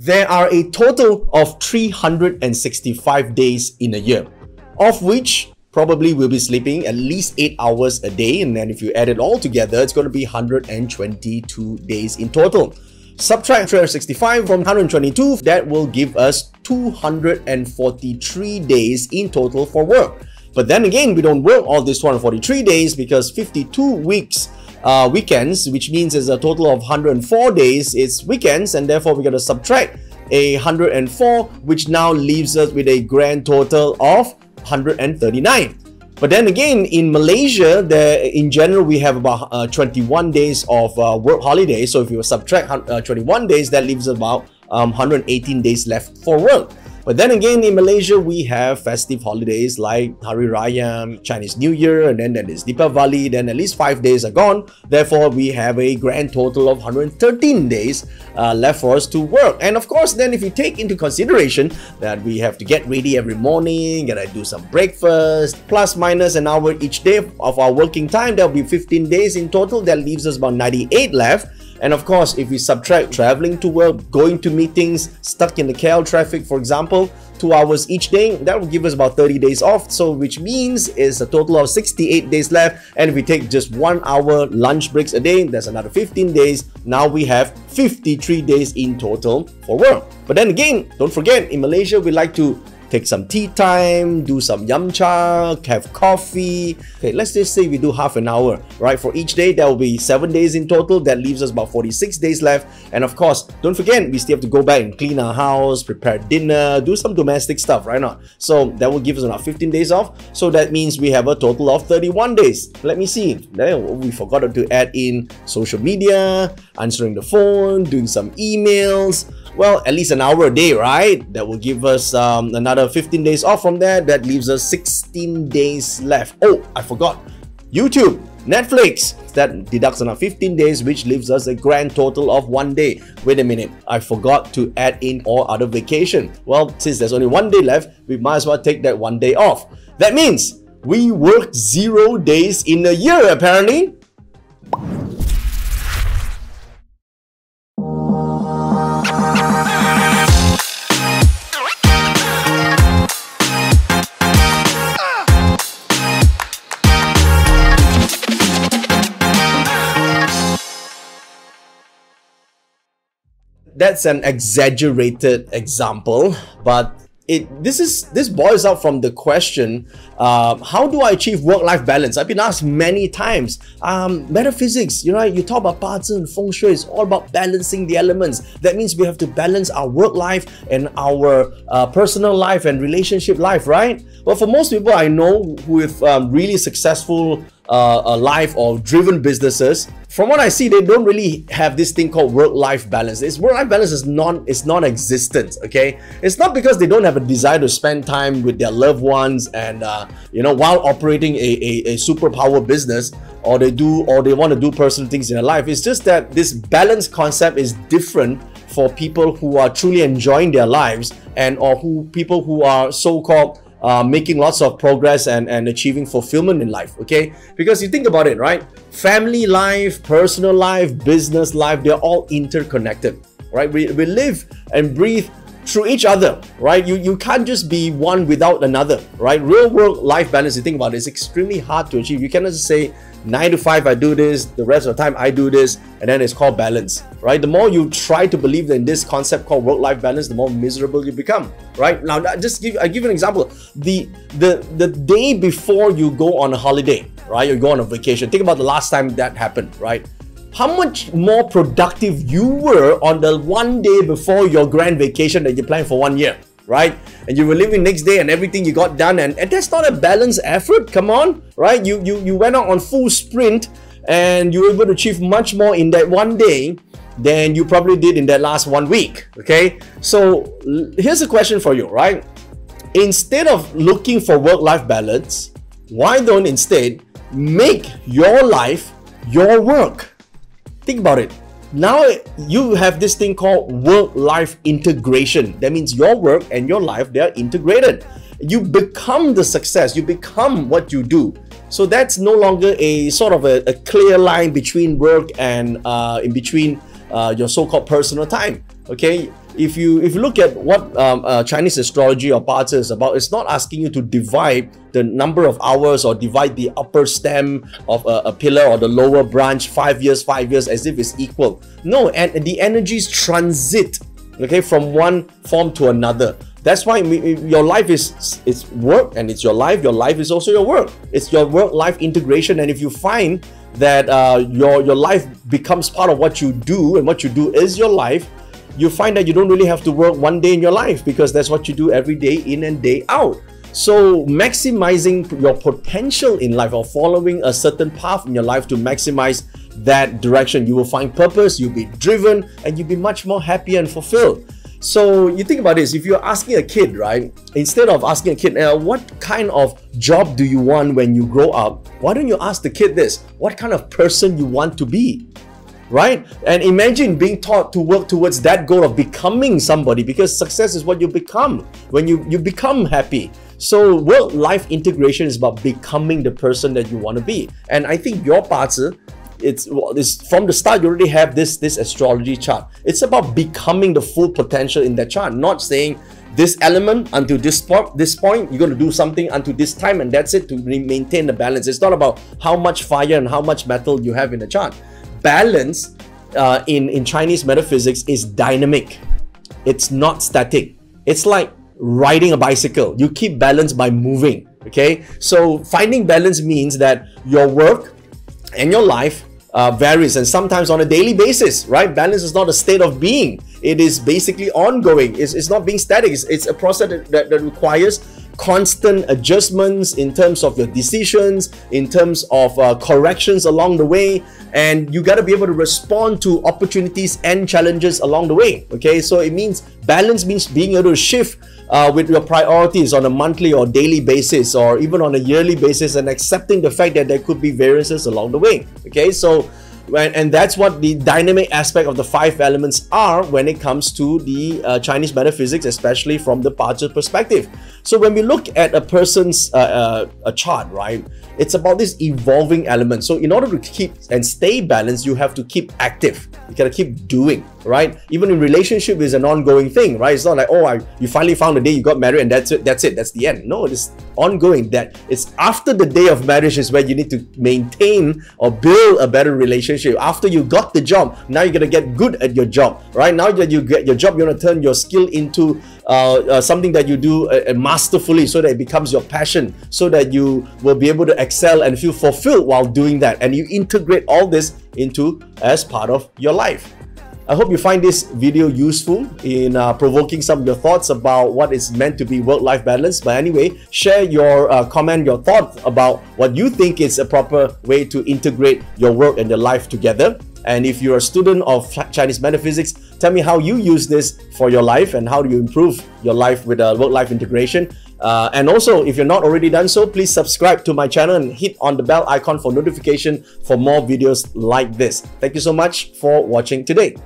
There are a total of 365 days in a year, of which probably we'll be sleeping at least 8 hours a day, and then if you add it all together, it's going to be 122 days in total. Subtract 365 from 122, that will give us 243 days in total for work. But then again, we don't work all these 243 days because 52 weeks weekends, which means there's a total of 104 days is weekends, and therefore we're going to subtract 104, which now leaves us with a grand total of 139. But then again, in Malaysia, in general, we have about 21 days of work holiday. So if you subtract 21 days, that leaves about 118 days left for work. But then again, in Malaysia, we have festive holidays like Hari Raya, Chinese New Year, and then there's Deepavali, then at least 5 days are gone. Therefore, we have a grand total of 113 days left for us to work. And of course, then if you take into consideration that we have to get ready every morning, gotta do some breakfast, plus minus an hour each day of our working time, there'll be 15 days in total. That leaves us about 98 left. And of course, if we subtract traveling to work, going to meetings, stuck in the KL traffic, for example, 2 hours each day, that will give us about 30 days off. So which means is a total of 68 days left. And if we take just 1 hour lunch breaks a day, that's another 15 days. Now we have 53 days in total for work. But then again, don't forget, in Malaysia, we like to take some tea time, do some yum cha, have coffee. Okay, let's just say we do half an hour, right? For each day, there will be 7 days in total. That leaves us about 46 days left. And of course, don't forget, we still have to go back and clean our house, prepare dinner, do some domestic stuff, right? Not so that will give us about 15 days off. So that means we have a total of 31 days. Let me see. We forgot to add in social media, answering the phone, doing some emails. Well, at least an hour a day, right? That will give us another 15 days off from there. That leaves us 16 days left. Oh, I forgot. YouTube, Netflix. That deducts another 15 days, which leaves us a grand total of 1 day. Wait a minute. I forgot to add in all other vacation. Well, since there's only 1 day left, we might as well take that 1 day off. That means we worked 0 days in a year, apparently. That's an exaggerated example, but this boils out from the question, how do I achieve work-life balance? I've been asked many times. Metaphysics, you talk about parts and feng shui, it's all about balancing the elements. That means we have to balance our work life and our personal life and relationship life, right? Well, for most people I know with really successful life or driven businesses, from what I see, they don't really have this thing called work-life balance. This work-life balance is non-existent, okay? It's not because they don't have a desire to spend time with their loved ones and while operating a superpower business, or they want to do personal things in their life. It's just that this balance concept is different for people who are truly enjoying their lives or people who are so-called making lots of progress and achieving fulfillment in life, okay? Because you think about it, right? Family life, personal life, business life, they're all interconnected, right? We live and breathe through each other, right? You can't just be one without another, right? Real work-life balance, you think about it, is extremely hard to achieve. You cannot just say 9 to 5 I do this, the rest of the time I do this, and then it's called balance, right? The more you try to believe in this concept called work-life balance, the more miserable you become, right? Now, I give an example. The day before you go on a holiday, right? You go on a vacation. Think about the last time that happened, right? How much more productive you were on the 1 day before your grand vacation that you planned for 1 year, right? And you were leaving next day and everything you got done, and that's not a balanced effort. Come on, right? You went out on full sprint and you were able to achieve much more in that 1 day than you probably did in that last 1 week, okay? So here's a question for you, right? Instead of looking for work-life balance, why don't instead make your life your work? Think about it. Now you have this thing called work-life integration. That means your work and your life, they are integrated. You become the success. You become what you do. So that's no longer a sort of a clear line between work and in between your so-called personal time. Okay, if you look at what Chinese astrology or parts is about, it's not asking you to divide the number of hours or divide the upper stem of a pillar or the lower branch 5 years as if it's equal. No, and the energies transit, okay, from one form to another. That's why your life is work and it's your life. Your life is also your work. It's your work-life integration. And if you find that your life becomes part of what you do, and what you do is your life, you find that you don't really have to work one day in your life, because that's what you do every day in and day out. So maximizing your potential in life, or following a certain path in your life to maximize that direction, you will find purpose, you'll be driven, and you'll be much more happy and fulfilled. So you think about this, if you're asking a kid, right, instead of asking a kid, what kind of job do you want when you grow up? Why don't you ask the kid this? What kind of person you want to be? Right? And imagine being taught to work towards that goal of becoming somebody, because success is what you become when you become happy. So work-life integration is about becoming the person that you want to be. And I think your parts, it's from the start, you already have this astrology chart. It's about becoming the full potential in that chart, not saying this element until this point, you're going to do something until this time and that's it, to maintain the balance. It's not about how much fire and how much metal you have in the chart. Balance in Chinese metaphysics is dynamic. It's not static. It's like riding a bicycle. You keep balance by moving. Okay, so finding balance means that your work and your life varies, and sometimes on a daily basis, right? Balance is not a state of being. It is basically ongoing. It's not being static. It's a process that requires constant adjustments in terms of your decisions, in terms of corrections along the way, and you got to be able to respond to opportunities and challenges along the way. Okay, so it means balance means being able to shift with your priorities on a monthly or daily basis, or even on a yearly basis, and accepting the fact that there could be variances along the way. Okay, so and that's what the dynamic aspect of the 5 elements are when it comes to the Chinese metaphysics, especially from the Pacha perspective. So when we look at a person's a chart, right, it's about this evolving element. So in order to keep and stay balanced, you have to keep active. You gotta keep doing, right? Even in relationship is an ongoing thing, right? It's not like, oh, you finally found the day you got married and that's it, that's the end. No, it's ongoing. That it's after the day of marriage is where you need to maintain or build a better relationship. After you got the job, now you're gonna get good at your job, right? Now that you get your job, you're gonna turn your skill into something that you do masterfully, so that it becomes your passion, so that you will be able to excel and feel fulfilled while doing that, and you integrate all this into as part of your life. I hope you find this video useful in provoking some of your thoughts about what is meant to be work-life balance. But anyway, share your comment, your thoughts about what you think is a proper way to integrate your work and your life together. And if you're a student of Chinese metaphysics, tell me how you use this for your life and how do you improve your life with work-life integration. And also, if you're not already done so, please subscribe to my channel and hit on the bell icon for notification for more videos like this. Thank you so much for watching today.